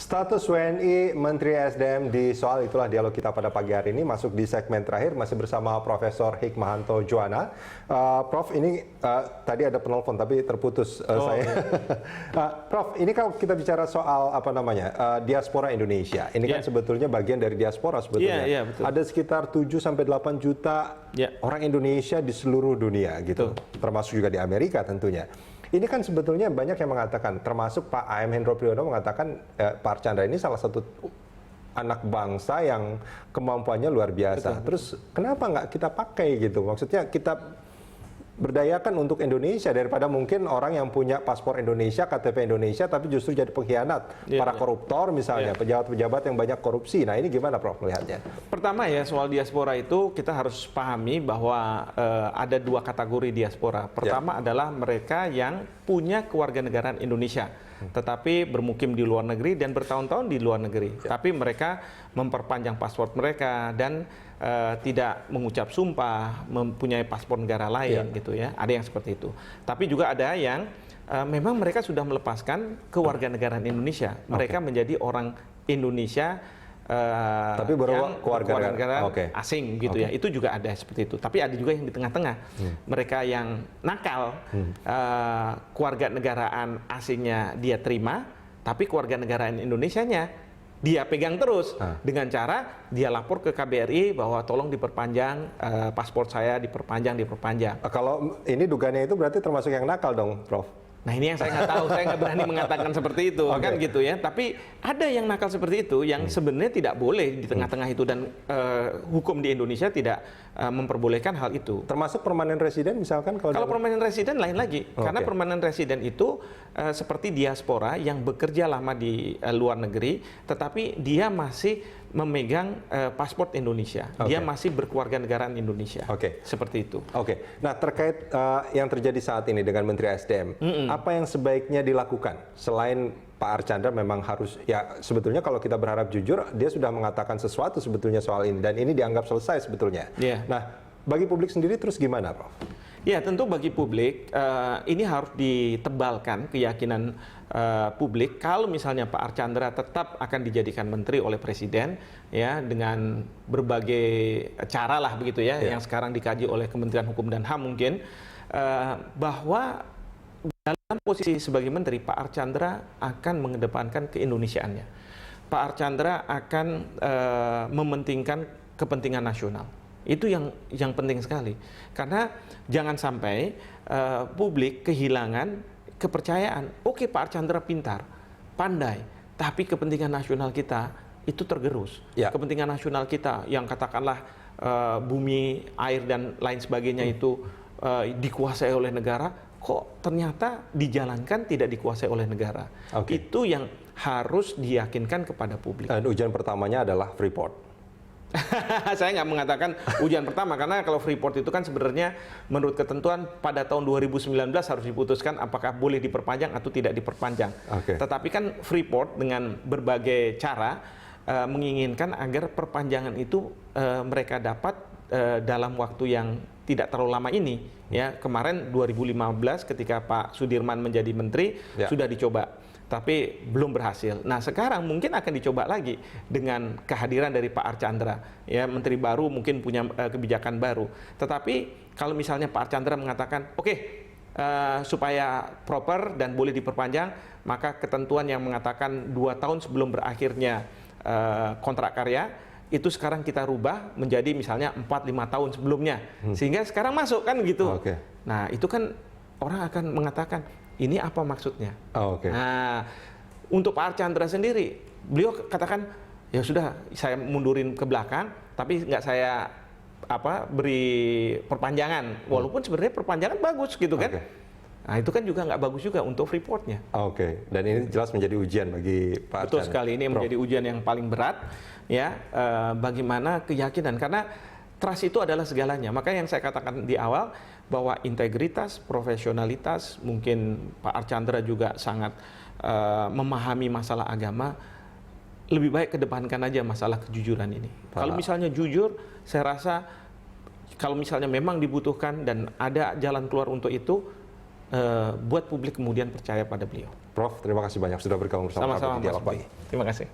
Status WNI Menteri SDM di soal itulah dialog kita pada pagi hari ini masuk di segmen terakhir masih bersama Profesor Hikmahanto Juwana. Prof, ini tadi ada penelpon tapi terputus saya. Iya. Prof, ini kalau kita bicara soal diaspora Indonesia, ini kan sebetulnya bagian dari diaspora sebetulnya. Betul. Ada sekitar 7 sampai 8 juta orang Indonesia di seluruh dunia gitu. Termasuk juga di Amerika tentunya. Ini kan sebetulnya banyak yang mengatakan, termasuk Pak A.M. Hendro Priyono mengatakan Pak Archandra ini salah satu anak bangsa yang kemampuannya luar biasa. Betul. Terus kenapa nggak kita pakai gitu? Maksudnya kita berdayakan untuk Indonesia daripada mungkin orang yang punya paspor Indonesia, KTP Indonesia, tapi justru jadi pengkhianat. Para koruptor misalnya, pejabat-pejabat yang banyak korupsi. Nah ini gimana Prof melihatnya? Pertama ya, soal diaspora itu kita harus pahami bahwa ada dua kategori diaspora. Pertama adalah mereka yang punya kewarganegaraan Indonesia, tetapi bermukim di luar negeri dan bertahun-tahun di luar negeri. Tapi mereka memperpanjang paspor mereka dan tidak mengucap sumpah, mempunyai paspor negara lain gitu ya. Ada yang seperti itu. Tapi juga ada yang memang mereka sudah melepaskan kewarganegaraan Indonesia. Mereka menjadi orang Indonesia tapi yang kewarganegaraan asing gitu ya. Itu juga ada seperti itu. Tapi ada juga yang di tengah-tengah. Mereka yang nakal, kewarganegaraan asingnya dia terima, tapi kewarganegaraan Indonesianya dia pegang terus dengan cara dia lapor ke KBRI bahwa tolong diperpanjang paspor saya, diperpanjang. Kalau ini dugaannya itu berarti termasuk yang nakal dong, Prof? Nah ini yang saya nggak tahu, saya nggak berani mengatakan seperti itu, kan gitu ya. Tapi ada yang nakal seperti itu yang sebenarnya tidak boleh di tengah-tengah itu dan hukum di Indonesia tidak memperbolehkan hal itu. Termasuk permanen residen misalkan? Kalau permanen residen lain lagi, karena permanen residen itu seperti diaspora yang bekerja lama di luar negeri, tetapi dia masih memegang paspor Indonesia, dia masih berkewarganegaraan Indonesia, seperti itu. Nah terkait yang terjadi saat ini dengan Menteri SDM, apa yang sebaiknya dilakukan selain Pak Archandra memang harus, ya sebetulnya kalau kita berharap jujur, dia sudah mengatakan sesuatu sebetulnya soal ini dan ini dianggap selesai sebetulnya. Nah bagi publik sendiri terus gimana, Prof? Ya tentu bagi publik ini harus ditebalkan keyakinan publik kalau misalnya Pak Archandra tetap akan dijadikan menteri oleh Presiden ya dengan berbagai cara lah begitu ya yang sekarang dikaji oleh Kementerian Hukum dan HAM mungkin bahwa dalam posisi sebagai menteri Pak Archandra akan mengedepankan keindonesiaannya. Pak Archandra akan mementingkan kepentingan nasional. Itu yang penting sekali. Karena jangan sampai publik kehilangan kepercayaan. Oke, Pak Archandra pintar, pandai, tapi kepentingan nasional kita itu tergerus. Kepentingan nasional kita yang katakanlah bumi, air dan lain sebagainya itu dikuasai oleh negara, kok ternyata dijalankan tidak dikuasai oleh negara. Itu yang harus diyakinkan kepada publik. Dan ujian pertamanya adalah Freeport. Saya nggak mengatakan ujian pertama, karena kalau Freeport itu kan sebenarnya menurut ketentuan pada tahun 2019 harus diputuskan apakah boleh diperpanjang atau tidak diperpanjang. Tetapi kan Freeport dengan berbagai cara menginginkan agar perpanjangan itu mereka dapat dalam waktu yang tidak terlalu lama ini. Ya, kemarin 2015 ketika Pak Sudirman menjadi menteri sudah dicoba, tapi belum berhasil. Nah sekarang mungkin akan dicoba lagi dengan kehadiran dari Pak Archandra, ya menteri baru mungkin punya kebijakan baru. Tetapi kalau misalnya Pak Archandra mengatakan supaya proper dan boleh diperpanjang, maka ketentuan yang mengatakan 2 tahun sebelum berakhirnya kontrak karya itu sekarang kita rubah menjadi misalnya 4-5 tahun sebelumnya, sehingga sekarang masuk kan gitu. Nah itu kan orang akan mengatakan ini apa maksudnya? Nah, untuk Pak Archandra sendiri, beliau katakan ya sudah saya mundurin ke belakang, tapi nggak saya beri perpanjangan, walaupun sebenarnya perpanjangan bagus gitu kan. Nah itu kan juga nggak bagus juga untuk Freeport-nya. Dan ini jelas menjadi ujian bagi Pak Archandra. Betul sekali, ini menjadi ujian yang paling berat ya, bagaimana keyakinan, karena trust itu adalah segalanya. Maka yang saya katakan di awal bahwa integritas, profesionalitas, mungkin Pak Archandra juga sangat memahami masalah agama, lebih baik kedepankan aja masalah kejujuran ini. Kalau misalnya jujur, saya rasa kalau misalnya memang dibutuhkan dan ada jalan keluar untuk itu, buat publik kemudian percaya pada beliau. Prof, terima kasih banyak sudah bergabung bersama kami di Dialog Pagi. Terima kasih.